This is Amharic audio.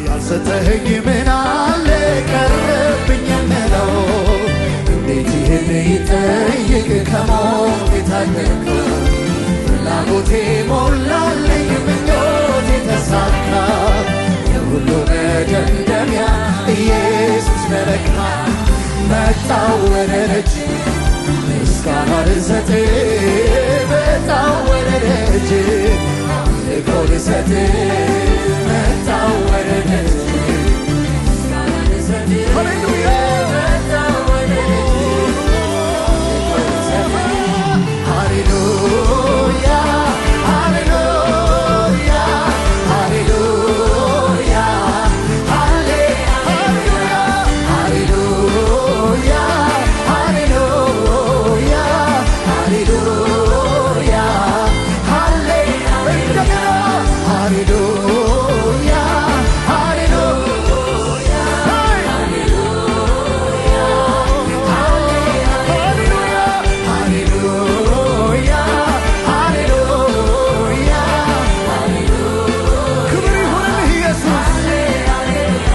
ያልሰጠኸኝ ምን አለ ቀረብኝ የምለው እንዴት ይህን ይጠይቅ ከሞት የታደገ ፍላጎቴ ሞላልኝ ምኞቴ ተሳካ የሁሉ መደምደሚያ ኢየሱስ ነረካ መጣው ወደ ደጅ ምስጋና ልሰጥ መጣው ወደ ደጅ አምልኮ ልሰጥ